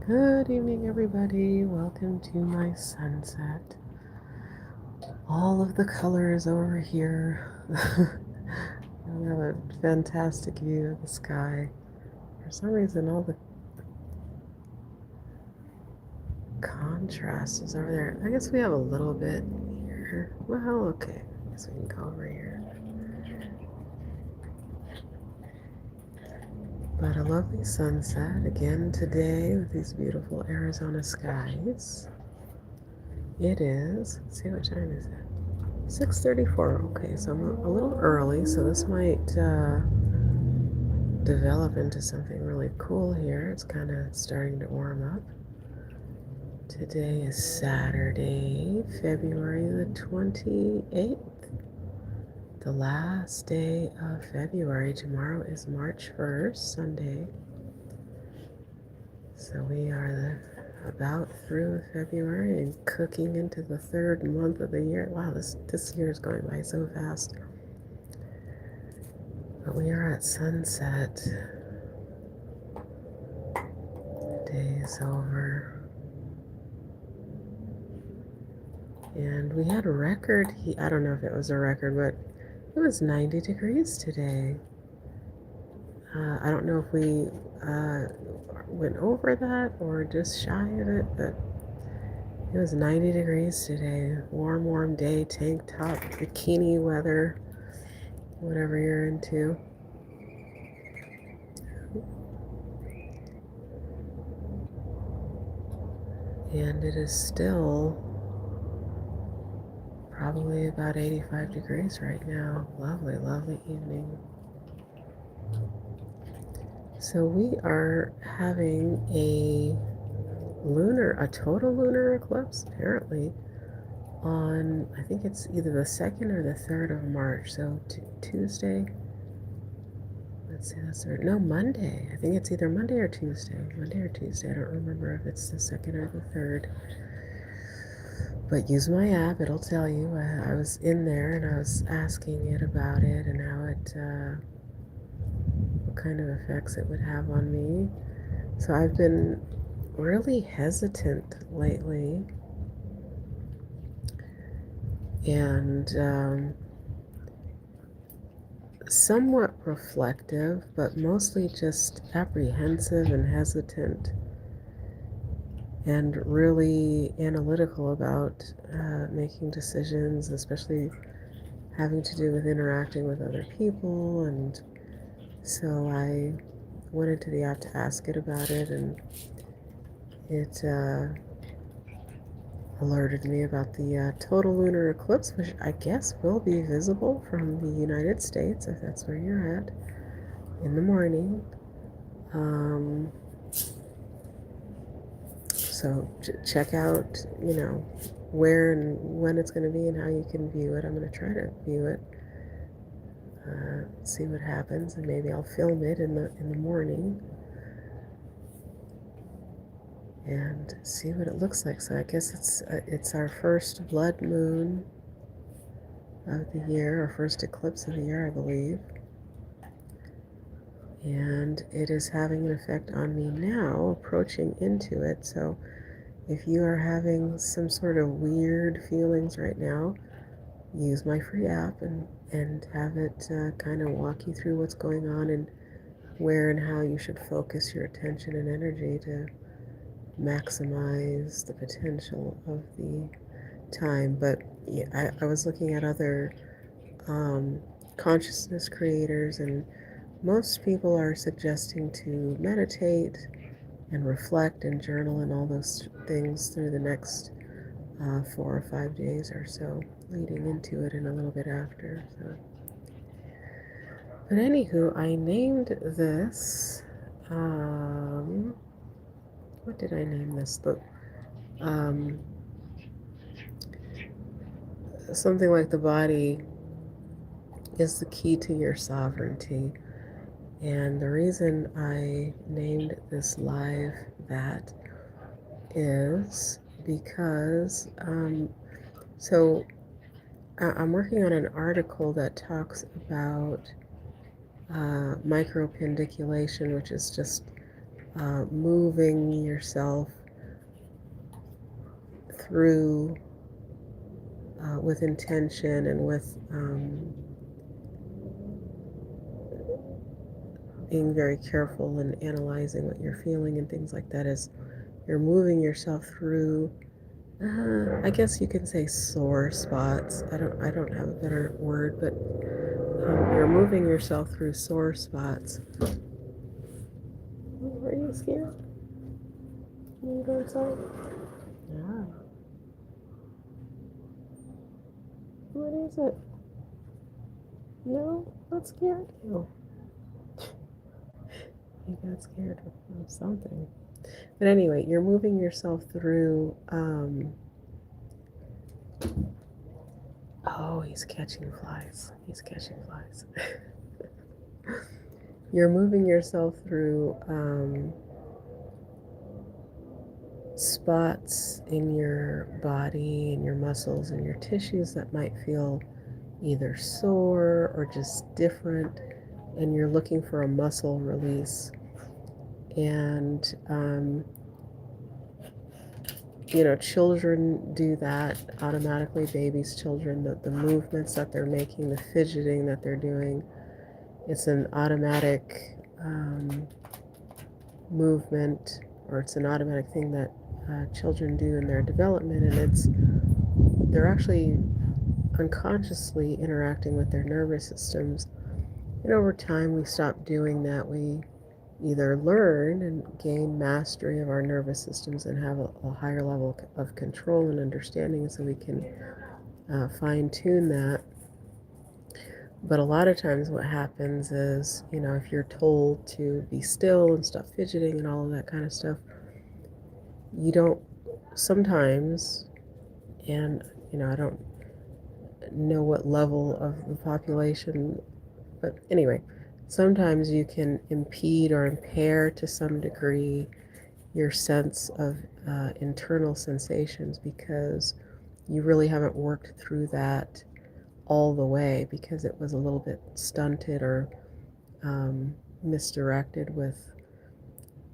Good evening, everybody. Welcome to my sunset. All of the colors over here. I have a fantastic view of the sky. For some reason, all the contrast is over there. I guess we have a little bit here. Well, okay. I guess we can go over here. But a lovely sunset again today with these beautiful Arizona skies. It is, let's see what time is it? 6:34. Okay, so I'm a little early, so this might develop into something really cool here. It's kind of starting to warm up. Today is Saturday, February the 28th, the last day of February. Tomorrow is March 1st, Sunday. So we are about through February and cooking into the third month of the year. Wow, this year is going by so fast. But we are at sunset. The day is over. And we had a record. I don't know if it was a record, but it was 90 degrees today. I don't know if we went over that or just shy of it, but it was 90 degrees today. Warm, warm day, tank top, bikini weather, whatever you're into. And it is still probably about 85 degrees right now. Lovely, lovely evening. So we are having a total lunar eclipse, apparently, on, I think it's either the 2nd or the 3rd of March. So Tuesday, let's see, Monday. I think it's either Monday or Tuesday. Monday or Tuesday. I don't remember if it's the 2nd or the 3rd. But use my app, it'll tell you. I was in there and I was asking it about it and how what kind of effects it would have on me. So I've been really hesitant lately and somewhat reflective, but mostly just apprehensive and hesitant and really analytical about making decisions, especially having to do with interacting with other people. And so I went into the app to ask it about it, and it alerted me about the total lunar eclipse, which I guess will be visible from the United States, if that's where you're at, in the morning. So check out, where and when it's going to be and how you can view it. I'm going to try to view it, see what happens, and maybe I'll film it in the morning and see what it looks like. So I guess it's our first blood moon of the year, our first eclipse of the year, I believe. And it is having an effect on me now, approaching into it. So if you are having some sort of weird feelings right now, use my free app and have it kind of walk you through what's going on and where and how you should focus your attention and energy to maximize the potential of the time. But yeah, I was looking at other consciousness creators, and most people are suggesting to meditate and reflect and journal and all those things through the next 4 or 5 days or so, leading into it and a little bit after. So, but anywho, I named this. What did I name this? Something like the body is the key to your sovereignty. And the reason I named this live that is because, so I'm working on an article that talks about micropendiculation, which is just moving yourself through with intention and with being very careful and analyzing what you're feeling and things like that as you're moving yourself through. I guess you can say sore spots. I don't have a better word, but you're moving yourself through sore spots. Are you scared? Can you go inside? Yeah. What is it? No? Not scared? No. You got scared of something. But anyway, you're moving yourself through. Oh, he's catching flies. He's catching flies. You're moving yourself through spots in your body and your muscles and your tissues that might feel either sore or just different, and you're looking for a muscle release. And children do that automatically. Babies, children, the movements that they're making, the fidgeting that they're doing, it's an automatic movement, or it's an automatic thing that children do in their development, and they're actually unconsciously interacting with their nervous systems. And over time, we stop doing that. We either learn and gain mastery of our nervous systems and have a higher level of control and understanding so we can fine tune that. But a lot of times what happens is, if you're told to be still and stop fidgeting and all of that kind of stuff, you don't sometimes, and, I don't know what level of the population, but anyway, sometimes you can impede or impair to some degree your sense of internal sensations because you really haven't worked through that all the way because it was a little bit stunted or misdirected with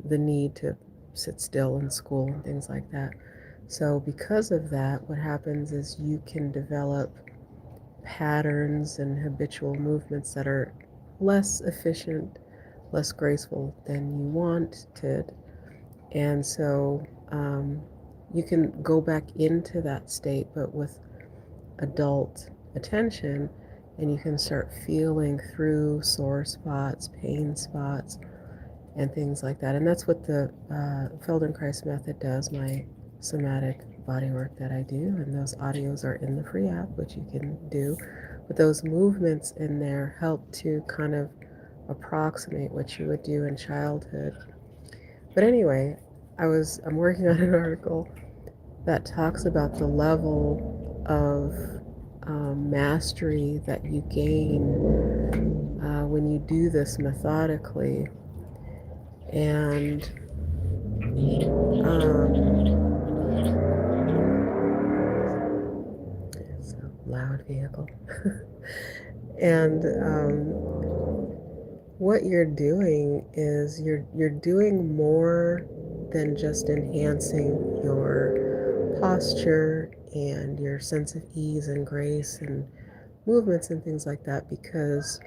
the need to sit still in school and things like that. So because of that, what happens is you can develop patterns and habitual movements that are less efficient, less graceful than you wanted. And so you can go back into that state, but with adult attention, and you can start feeling through sore spots, pain spots, and things like that. And that's what the Feldenkrais method does, my somatic bodywork that I do. And those audios are in the free app, which you can do. But those movements in there help to kind of approximate what you would do in childhood. But anyway, I'm working on an article that talks about the level of mastery that you gain when you do this methodically. And it's a loud vehicle. And what you're doing is you're doing more than just enhancing your posture and your sense of ease and grace and movements and things like that, because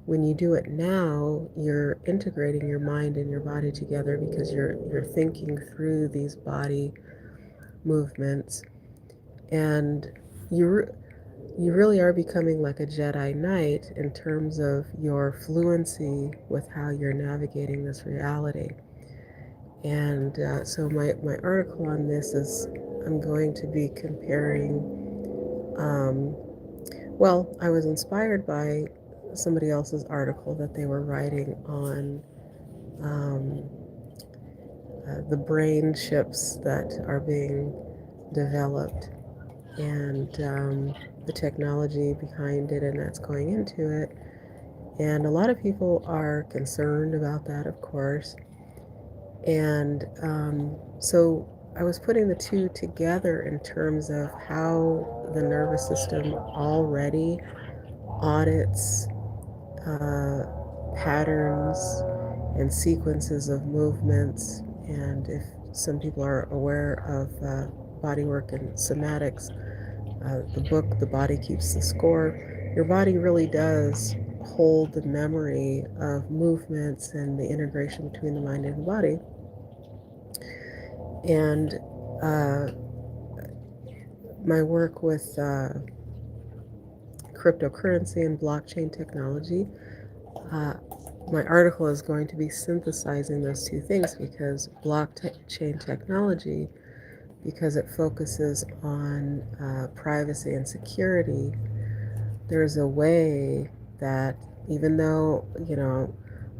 when you do it now, you're integrating your mind and your body together because you're thinking through these body movements, and you really are becoming like a Jedi Knight in terms of your fluency with how you're navigating this reality. And so my article on this is I'm going to be comparing, well, I was inspired by somebody else's article that they were writing on the brain chips that are being developed and the technology behind it and that's going into it. And a lot of people are concerned about that, of course. And so I was putting the two together in terms of how the nervous system already audits patterns and sequences of movements. And if some people are aware of bodywork and somatics, the book, The Body Keeps the Score, your body really does hold the memory of movements and the integration between the mind and the body. And my work with cryptocurrency and blockchain technology, my article is going to be synthesizing those two things, because blockchain technology, because it focuses on privacy and security, there's a way that, even though, I'm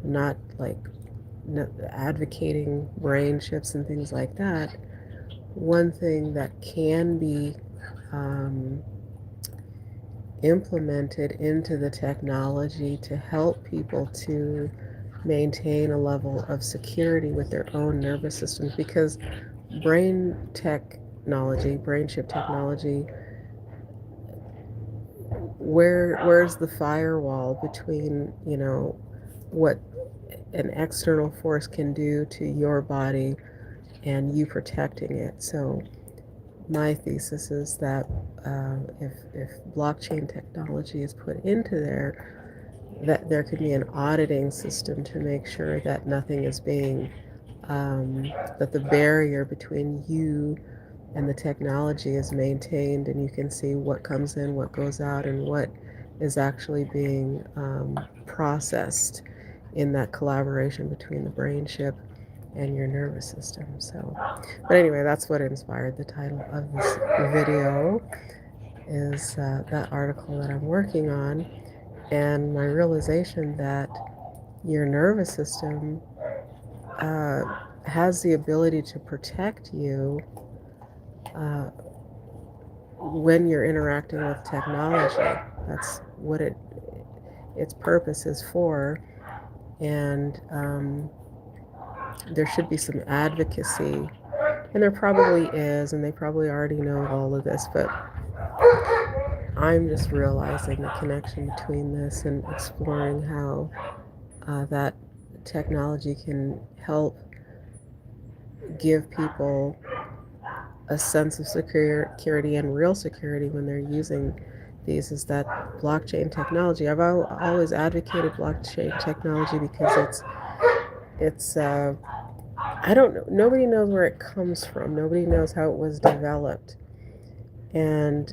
not like advocating brain chips and things like that, one thing that can be implemented into the technology to help people to maintain a level of security with their own nervous systems, because brain chip technology, where's the firewall between, what an external force can do to your body and you protecting it? So my thesis is that if blockchain technology is put into there, that there could be an auditing system to make sure that nothing is being, that the barrier between you and the technology is maintained, and you can see what comes in, what goes out, and what is actually being processed in that collaboration between the brain chip and your nervous system. So, but anyway, that's what inspired the title of this video, is that article that I'm working on, and my realization that your nervous system has the ability to protect you when you're interacting with technology. That's what its purpose is for. And there should be some advocacy, and there probably is, and they probably already know all of this, but I'm just realizing the connection between this and exploring how that technology can help give people a sense of security and real security when they're using these, is that blockchain technology. I've always advocated blockchain technology because it's I don't know, nobody knows where it comes from, nobody knows how it was developed, and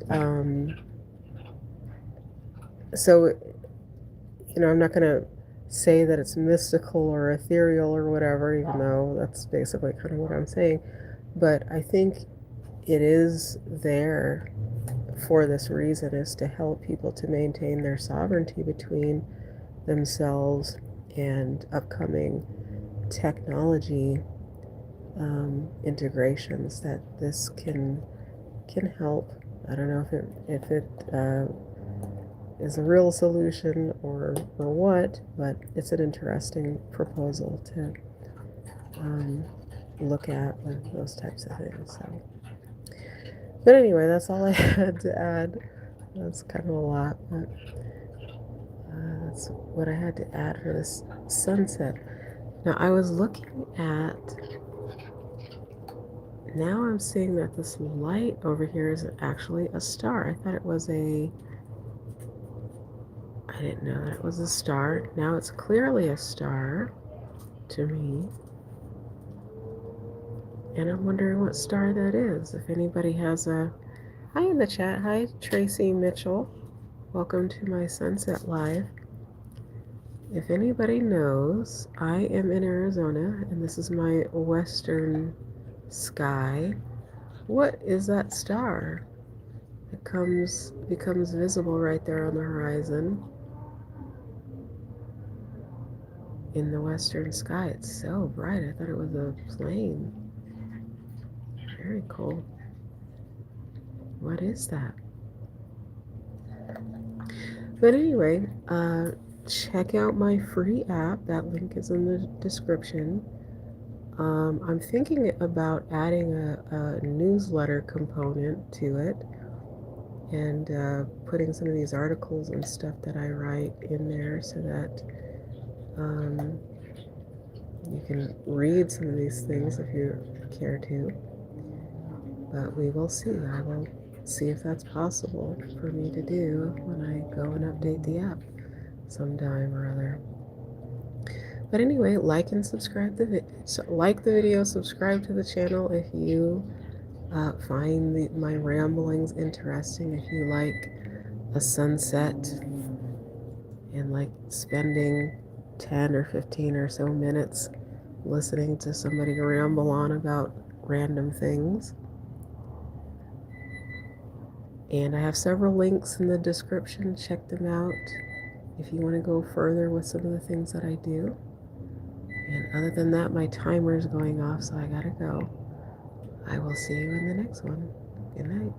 so I'm not going to say that it's mystical or ethereal or whatever, even though that's basically kind of what I'm saying, but I think it is there for this reason, is to help people to maintain their sovereignty between themselves and upcoming technology integrations, that this can help. I don't know if it is a real solution or what, but it's an interesting proposal to look at with those types of things. So, but anyway, that's all I had to add. That's kind of a lot, but that's what I had to add for this sunset. Now I was looking at, now I'm seeing that this light over here is actually a star. I thought it was I didn't know that it was a star. Now it's clearly a star to me. And I'm wondering what star that is. If anybody has a... Hi in the chat. Hi, Tracy Mitchell. Welcome to my Sunset Live. If anybody knows, I am in Arizona, and this is my western sky. What is that star? It becomes visible right there on the horizon in the western sky. It's so bright. I thought it was a plane. Very cool. What is that? But anyway, check out my free app. That link is in the description. I'm thinking about adding a newsletter component to it, and putting some of these articles and stuff that I write in there, so that You can read some of these things if you care to, but we will see. I will see if that's possible for me to do when I go and update the app sometime or other. But anyway, like and subscribe like the video, subscribe to the channel if you find my ramblings interesting. If you like a sunset and like spending 10 or 15 or so minutes listening to somebody ramble on about random things. And I have several links in the description. Check them out if you want to go further with some of the things that I do. And other than that, my timer is going off, so I gotta go. I will see you in the next one. Good night.